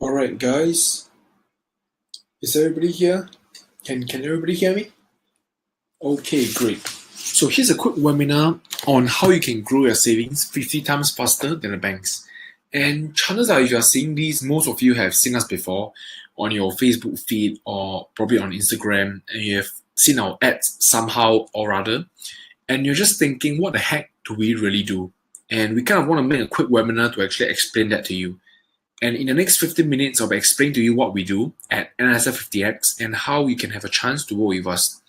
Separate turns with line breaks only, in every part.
Alright guys, is everybody here? Can everybody hear me? Okay, great. So here's a quick webinar on how you can grow your savings 50 times faster than the banks. And chances are if you are seeing these, most of you have seen us before on your Facebook feed or probably on Instagram, and you have seen our ads somehow or other, and you're just thinking, what the heck do we really do? And we kind of want to make a quick webinar to actually explain that to you. And in the next 15 minutes, I'll explain to you what we do at NSF 50X and how you can have a chance to work with us.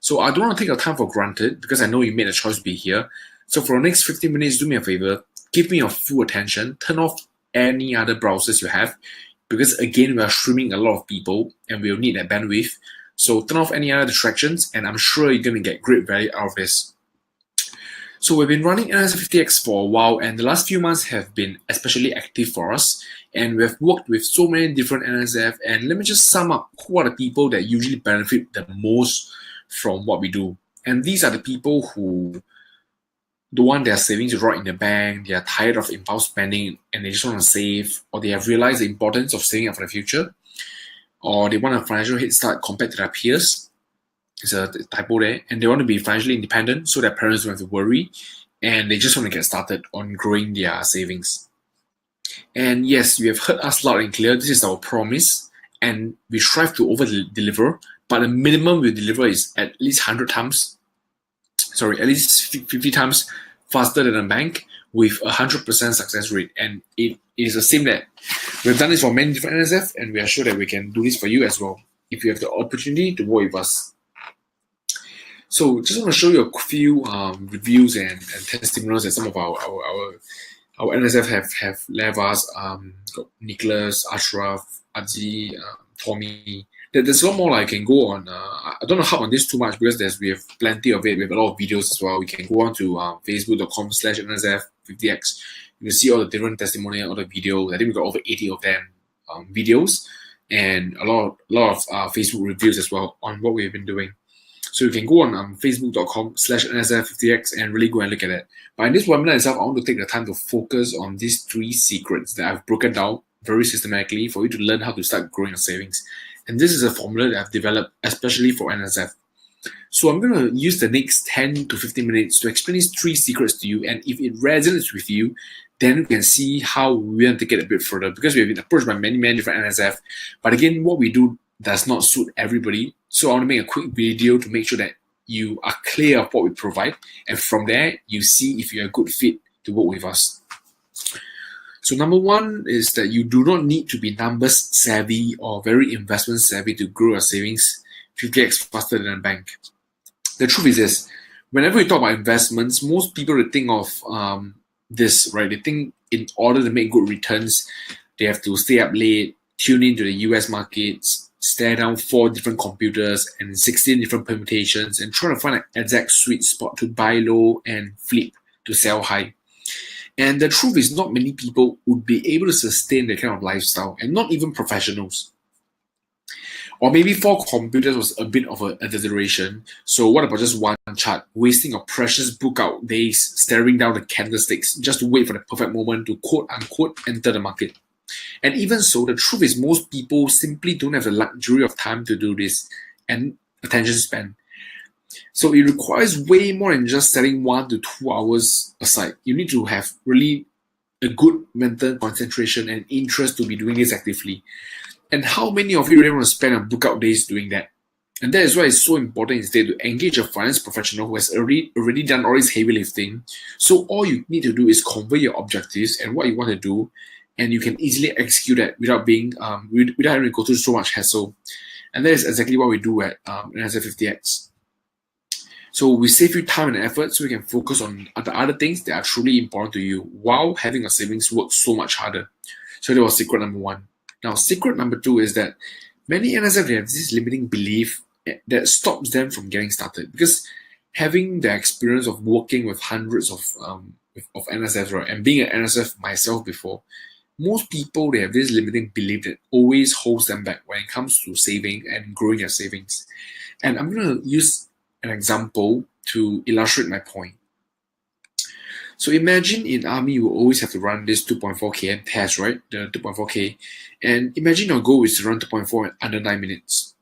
So I don't want to take your time for granted because I know you made a choice to be here. So for the next 15 minutes, do me a favor, give me your full attention, turn off any other browsers you have, because again, we are streaming a lot of people and we'll need that bandwidth. So turn off any other distractions and I'm sure you're going to get great value out of this. So we've been running NSF 50X for a while, and the last few months have been especially active for us. And we have worked with so many different NSF. And let me just sum up who are the people that usually benefit the most from what we do. And these are the people who don't want their savings to rot in the bank. They are tired of impulse spending and they just want to save, or they have realized the importance of saving up for the future, or they want a financial head start compared to their peers. It's a typo there, and they want to be financially independent so their parents don't have to worry, and they just want to get started on growing their savings. And yes, you have heard us loud and clear. This is our promise, and we strive to over deliver, but the minimum we deliver is at least 100 times, at least 50 times faster than a bank with a 100% success rate. And it is the same that we've done this for many different NSF, and we are sure that we can do this for you as well if you have the opportunity to work with us. So just want to show you a few reviews and testimonials that some of our NSF have left us. Got Nicholas, Ashraf, Adzi, Tommy. There's a lot more I can go on. I don't know how on this too much because we have plenty of it. We have a lot of videos as well. We can go on to facebook.com/NSF50X. You can see all the different testimonials, all the videos. I think we got over 80 of them videos, and a lot of Facebook reviews as well on what we've been doing. So you can go on facebook.com/NSF50X and really go and look at it. But in this webinar itself, I want to take the time to focus on these 3 secrets that I've broken down very systematically for you to learn how to start growing your savings. And this is a formula that I've developed especially for NSF. So I'm going to use the next 10 to 15 minutes to explain these 3 secrets to you. And if it resonates with you, then we can see how we want to take it a bit further, because we have been approached by many different NSF. But again, what we do does not suit everybody. So I want to make a quick video to make sure that you are clear of what we provide. And from there, you see if you're a good fit to work with us. So number 1 is that you do not need to be numbers savvy or very investment savvy to grow your savings 50x faster than a bank. The truth is this: whenever we talk about investments, most people think of this, right? They think in order to make good returns, they have to stay up late, tune into the US markets, stare down 4 different computers and 16 different permutations, and try to find an exact sweet spot to buy low and flip to sell high. And the truth is, not many people would be able to sustain that kind of lifestyle, and not even professionals. Or maybe 4 computers was a bit of an exaggeration. So what about just one chart, wasting your precious book out days staring down the candlesticks just to wait for the perfect moment to quote unquote enter the market? And even so, the truth is most people simply don't have the luxury of time to do this and attention span. So it requires way more than just setting 1 to 2 hours aside. You need to have really a good mental concentration and interest to be doing this actively. And how many of you really want to spend on book out days doing that? And that is why it's so important instead to engage a finance professional who has already done all this heavy lifting. So all you need to do is convey your objectives and what you want to do, and you can easily execute that without having to go through so much hassle. And that is exactly what we do at NSF 50X. So we save you time and effort so you can focus on the other things that are truly important to you while having your savings work so much harder. So that was secret number 1. Now, secret number 2 is that many NSF have this limiting belief that stops them from getting started, because having the experience of working with hundreds of NSFs, right, and being an NSF myself before, most people, they have this limiting belief that always holds them back when it comes to saving and growing their savings. And I'm going to use an example to illustrate my point. So imagine in army, you will always have to run this 2.4 km test, right? The 2.4K. And imagine your goal is to run 2.4 in under 9 minutes.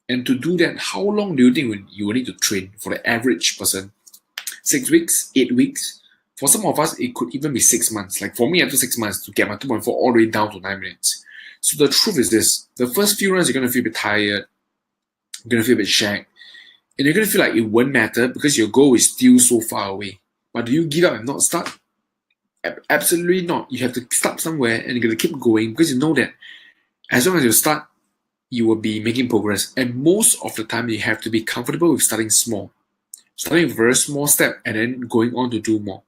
And to do that, how long do you think you will need to train for the average person? 6 weeks? 8 weeks? For some of us, it could even be 6 months. Like for me, after 6 months to get my 2.4 all the way down to 9 minutes. So the truth is this: the first few runs, you're going to feel a bit tired, you're going to feel a bit shagged, and you're going to feel like it won't matter because your goal is still so far away. But do you give up and not start? Absolutely not. You have to start somewhere and you're going to keep going because you know that as long as you start, you will be making progress. And most of the time, you have to be comfortable with starting small. Starting with a very small step and then going on to do more.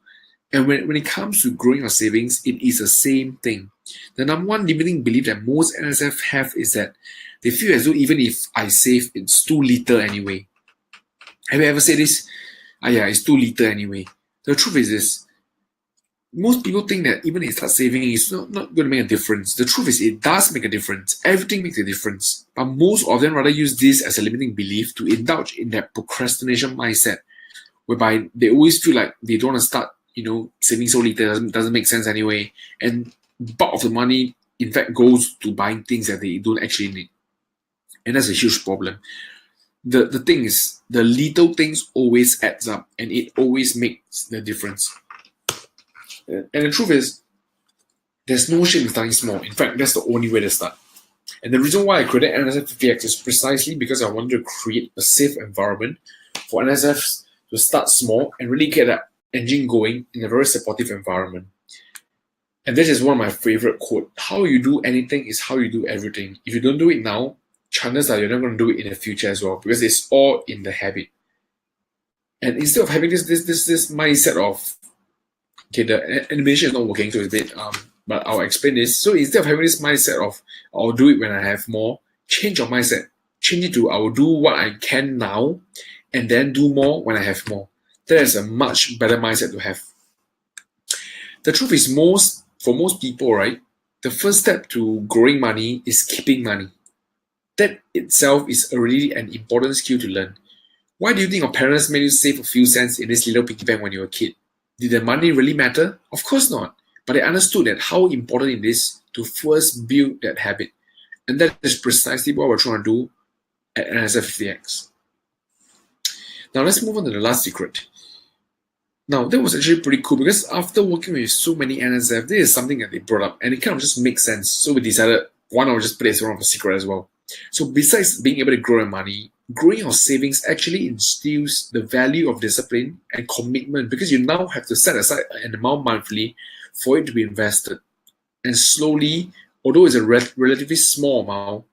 And when it comes to growing your savings, it is the same thing. The number one limiting belief that most NSF have is that they feel as though even if I save, it's too little anyway. Have you ever said this? Yeah, it's too little anyway. The truth is this: most people think that even if they start saving, it's not going to make a difference. The truth is it does make a difference. Everything makes a difference. But most of them rather use this as a limiting belief to indulge in that procrastination mindset, whereby they always feel like they don't want to start, saving so little, doesn't make sense anyway. And bulk of the money, in fact, goes to buying things that they don't actually need. And that's a huge problem. The thing is, the little things always adds up and it always makes the difference. And the truth is, there's no shame in starting small. In fact, that's the only way to start. And the reason why I created NSF 50X is precisely because I wanted to create a safe environment for NSFs to start small and really get that engine going in a very supportive environment. And this is one of my favorite quotes: how you do anything is how you do everything. If you don't do it now, chances are you're not going to do it in the future as well, because it's all in the habit. And instead of having this mindset of, okay, the animation is not working, so it's a bit but I'll explain this. So instead of having this mindset of I'll do it when I have more, change your mindset. Change it to I will do what I can now and then do more when I have more. That is a much better mindset to have. The truth is, for most people, right, the first step to growing money is keeping money. That itself is already an important skill to learn. Why do you think your parents made you save a few cents in this little piggy bank when you were a kid? Did the money really matter? Of course not. But they understood that how important it is to first build that habit. And that is precisely what we're trying to do at NSF 50X. Now let's move on to the last secret. Now that was actually pretty cool because after working with so many NSF, this is something that they brought up and it kind of just makes sense. So we decided, why not just put it as one of the secret as well. So besides being able to grow your money, growing your savings actually instills the value of discipline and commitment, because you now have to set aside an amount monthly for it to be invested. And slowly, although it's a relatively small amount,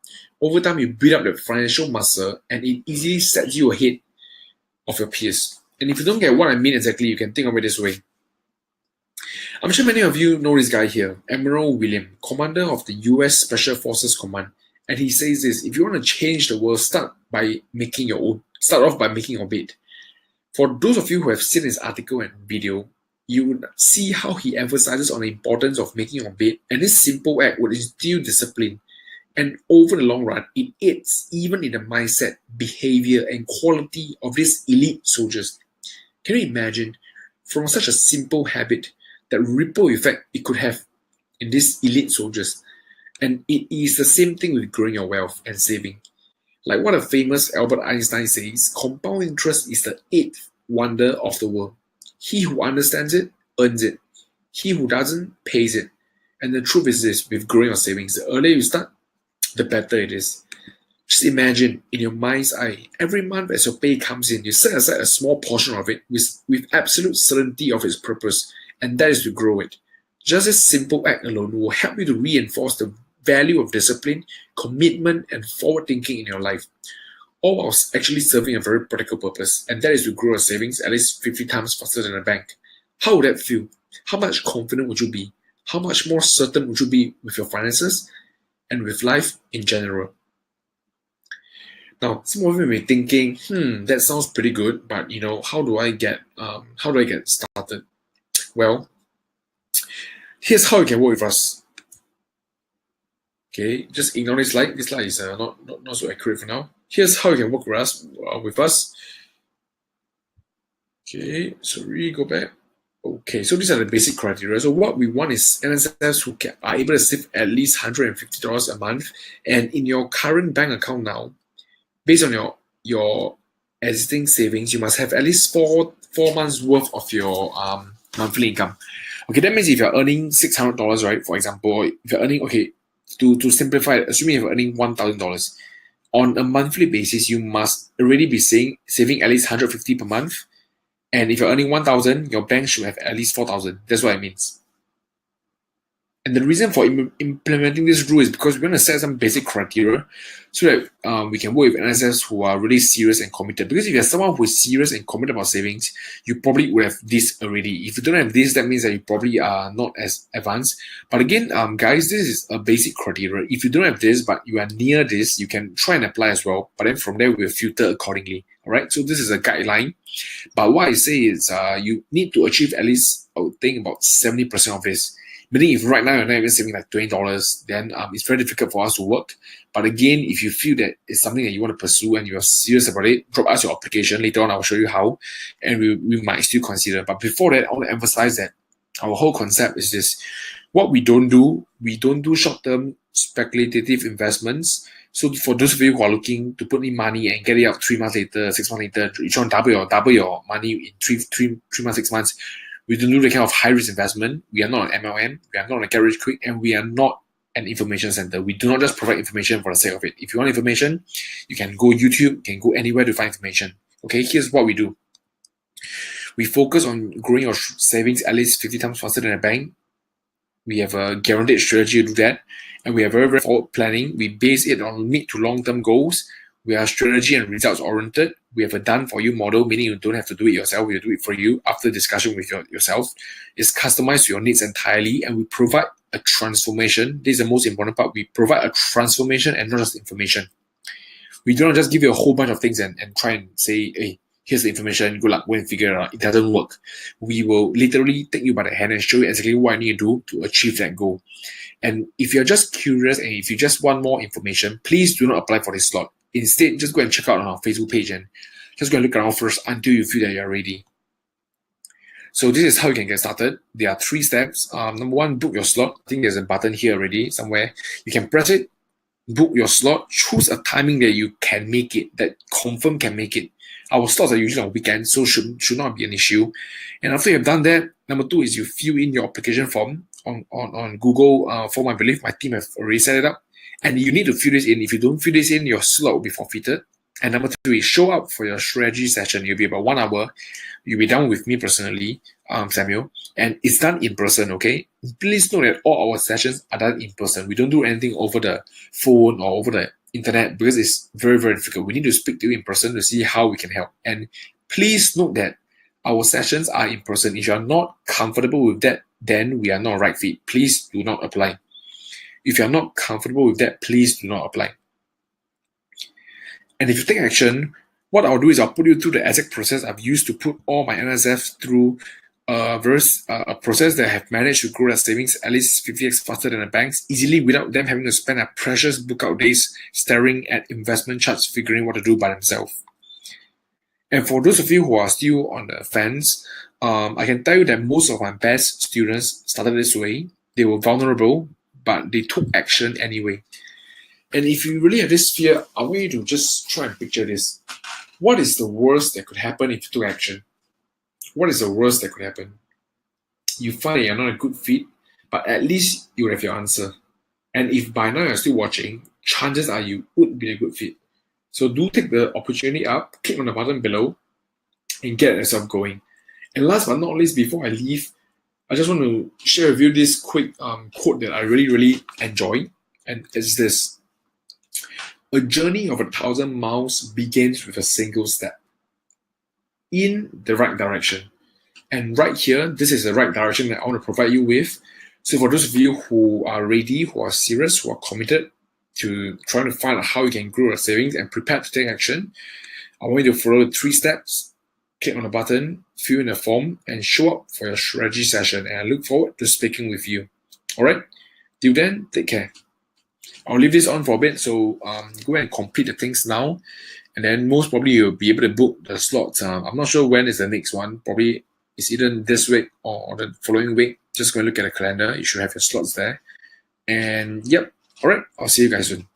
over time you build up the financial muscle and it easily sets you ahead of your peers. And if you don't get what I mean exactly, you can think of it this way. I'm sure many of you know this guy here, Admiral William, commander of the US Special Forces Command. And he says this: if you want to change the world, start off by making your bed. For those of you who have seen his article and video, you would see how he emphasizes on the importance of making your bed, and this simple act would instill discipline. And over the long run, it aids even in the mindset, behavior, and quality of these elite soldiers. Can you imagine, from such a simple habit, that ripple effect it could have in these elite soldiers? And it is the same thing with growing your wealth and saving. Like what a famous Albert Einstein says, compound interest is the eighth wonder of the world. He who understands it, earns it. He who doesn't, pays it. And the truth is this, with growing your savings, the earlier you start, the better it is. Just imagine, in your mind's eye, every month as your pay comes in, you set aside a small portion of it with absolute certainty of its purpose, and that is to grow it. Just this simple act alone will help you to reinforce the value of discipline, commitment, and forward thinking in your life, all while actually serving a very practical purpose, and that is to grow your savings at least 50 times faster than a bank. How would that feel? How much confident would you be? How much more certain would you be with your finances and with life in general? Now, some of you may be thinking, that sounds pretty good, but how do I get started? Well, here's how you can work with us. Okay, just ignore this slide. This slide is not so accurate for now. Here's how you can work with us. Okay, sorry, go back. Okay, so these are the basic criteria. So what we want is NSFs who are able to save at least $150 a month, and in your current bank account now, based on your existing savings, you must have at least four months worth of your monthly income. Okay, that means if you're earning $600, right? For example, if you're earning, okay, to simplify it, assuming you're earning $1,000 on a monthly basis, you must already be saving at least 150 per month. And if you're earning 1,000, your bank should have at least 4,000. That's what it means. And the reason for implementing this rule is because we're going to set some basic criteria so that we can work with NSFs who are really serious and committed. Because if you're someone who is serious and committed about savings, you probably would have this already. If you don't have this, that means that you probably are not as advanced. But again, guys, this is a basic criteria. If you don't have this, but you are near this, you can try and apply as well. But then from there, we'll filter accordingly. All right. So this is a guideline. But what I say is you need to achieve at least, I would think, about 70% of this. Meaning if right now you're not even saving like $20, then it's very difficult for us to work. But again, if you feel that it's something that you want to pursue and you're serious about it, drop us your application. Later on, I'll show you how, and we might still consider. But before that, I want to emphasize that our whole concept is this. What we don't do short-term speculative investments. So for those of you who are looking to put in money and get it out 3 months later, 6 months later, you try to double your money in three months, 6 months. We don't do the kind of high-risk investment. We are not an MLM. We are not a Get Rich Quick, and we are not an information center. We do not just provide information for the sake of it. If you want information, you can go YouTube, you can go anywhere to find information. Okay, here's what we do. We focus on growing your savings at least 50 times faster than a bank. We have a guaranteed strategy to do that, and we are very, very forward planning. We base it on mid to long-term goals. We are strategy and results oriented. We have a done for you model, meaning you don't have to do it yourself. We'll do it for you after discussion with yourself. It's customized to your needs entirely, and we provide a transformation. This is the most important part. We provide a transformation and not just information. We do not just give you a whole bunch of things and try and say, hey, here's the information, good luck, go and figure it out. It doesn't work. We will literally take you by the hand and show you exactly what I need to do to achieve that goal. And if you're just curious and if you just want more information, please do not apply for this slot. Instead, just go and check out on our Facebook page and just go and look around first until you feel that you're ready. So this is how you can get started. There are 3 steps. Number 1, book your slot. I think there's a button here already somewhere. You can press it, book your slot, choose a timing that you can make it, that confirm can make it. Our slots are usually on weekends, so should not be an issue. And after you've done that, number 2 is you fill in your application form on Google form. I believe my team have already set it up. And you need to fill this in. If you don't fill this in, your slot will be forfeited. And number 3 is show up for your strategy session. You'll be about 1 hour. You'll be done with me personally, Samuel. And it's done in person, okay? Please note that all our sessions are done in person. We don't do anything over the phone or over the internet because it's very, very difficult. We need to speak to you in person to see how we can help. And please note that our sessions are in person. If you are not comfortable with that, then we are not right fit. Please do not apply. If you're not comfortable with that, please do not apply. And if you take action, what I'll do is I'll put you through the exact process I've used to put all my NSFs through a process that have managed to grow their savings at least 50x faster than the banks, easily without them having to spend their precious bookout days staring at investment charts, figuring what to do by themselves. And for those of you who are still on the fence, I can tell you that most of my best students started this way. They were vulnerable, but they took action anyway. And if you really have this fear, I want you to just try and picture this. What is the worst that could happen if you took action? What is the worst that could happen? You find that you're not a good fit, but at least you have your answer. And if by now you're still watching, chances are you would be a good fit. So do take the opportunity up, click on the button below, and get yourself going. And last but not least, before I leave, I just want to share with you this quick quote that I really, really enjoy. And it's this. A journey of 1,000 miles begins with a single step in the right direction. And right here, this is the right direction that I want to provide you with. So for those of you who are ready, who are serious, who are committed to trying to find out how you can grow your savings and prepared to take action, I want you to follow the 3 steps. Click on the button, fill in the form, and show up for your strategy session. And I look forward to speaking with you. All right? Till then, take care. I'll leave this on for a bit, so go and complete the things now, and then most probably you'll be able to book the slots. I'm not sure when is the next one, probably It's either this week or the following week. Just go and look at the calendar. You should have your slots there. And yep, all right, I'll see you guys soon.